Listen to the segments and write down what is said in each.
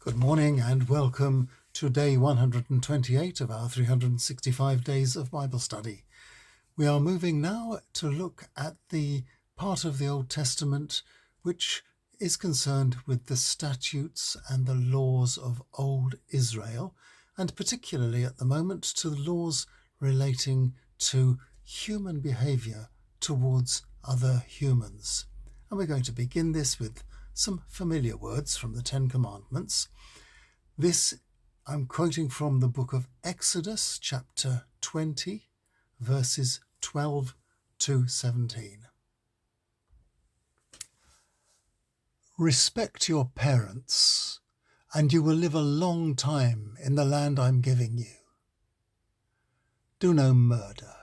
Good morning and welcome to day 128 of our 365 days of Bible study. We are moving now to look at the part of the Old Testament which is concerned with the statutes and the laws of old Israel, and particularly at the moment to the laws relating to human behaviour towards other humans. And we're going to begin this with some familiar words from the Ten Commandments. This I'm quoting from the book of Exodus, chapter 20, verses 12 to 17. Respect your parents, and you will live a long time in the land I'm giving you. Do no murder.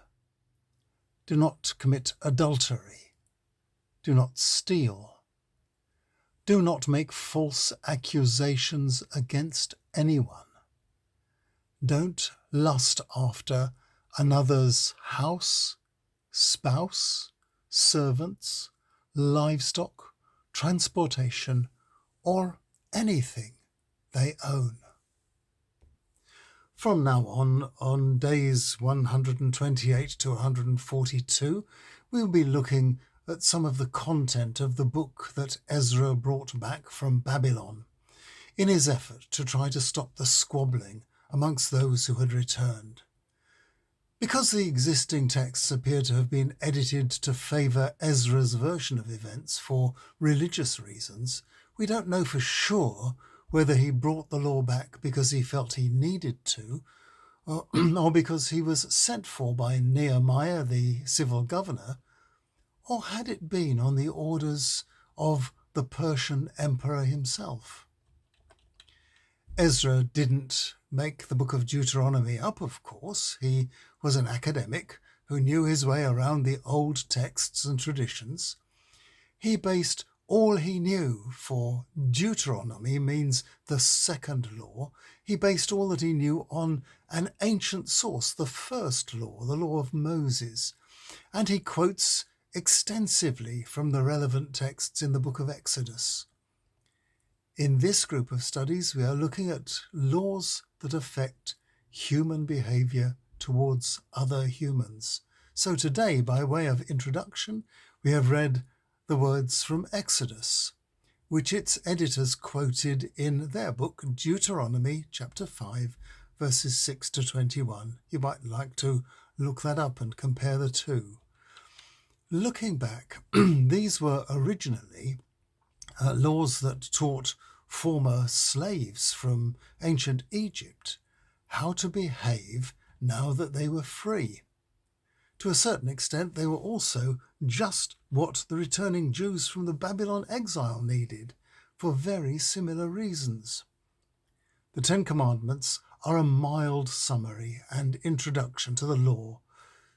Do not commit adultery. Do not steal. Do not make false accusations against anyone. Don't lust after another's house, spouse, servants, livestock, transportation, or anything they own. From now on days 128 to 142, we'll be looking at some of the content of the book that Ezra brought back from Babylon in his effort to try to stop the squabbling amongst those who had returned. Because the existing texts appear to have been edited to favour Ezra's version of events for religious reasons, we don't know for sure whether he brought the law back because he felt he needed to, or because he was sent for by Nehemiah, the civil governor, or had it been on the orders of the Persian emperor himself. Ezra didn't make the book of Deuteronomy up, of course. He was an academic who knew his way around the old texts and traditions. He based all he knew, for Deuteronomy means the second law. He based all that he knew on an ancient source, the first law, the law of Moses. And he quotes extensively from the relevant texts in the book of Exodus. In this group of studies, we are looking at laws that affect human behaviour towards other humans. So today, by way of introduction, we have read the words from Exodus, which its editors quoted in their book, Deuteronomy chapter 5, verses 6 to 21. You might like to look that up and compare the two. Looking back, these were originally laws that taught former slaves from ancient Egypt how to behave now that they were free. To a certain extent, they were also just what the returning Jews from the Babylon exile needed, for very similar reasons. The Ten Commandments are a mild summary and introduction to the law,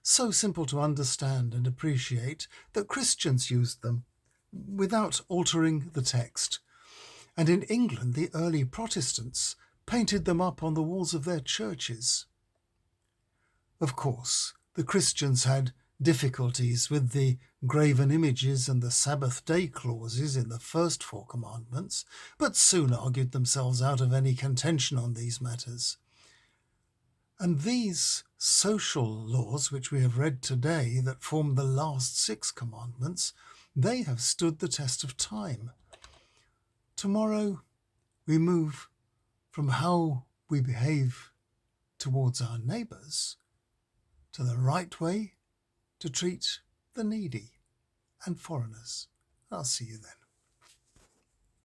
so simple to understand and appreciate that Christians used them without altering the text. And in England, the early Protestants painted them up on the walls of their churches. Of course, the Christians had difficulties with the graven images and the Sabbath day clauses in the first 4 commandments, but soon argued themselves out of any contention on these matters. And these social laws, which we have read today, that form the last 6 commandments, they have stood the test of time. Tomorrow we move from how we behave towards our neighbours to the right way to treat the needy and foreigners. I'll see you then.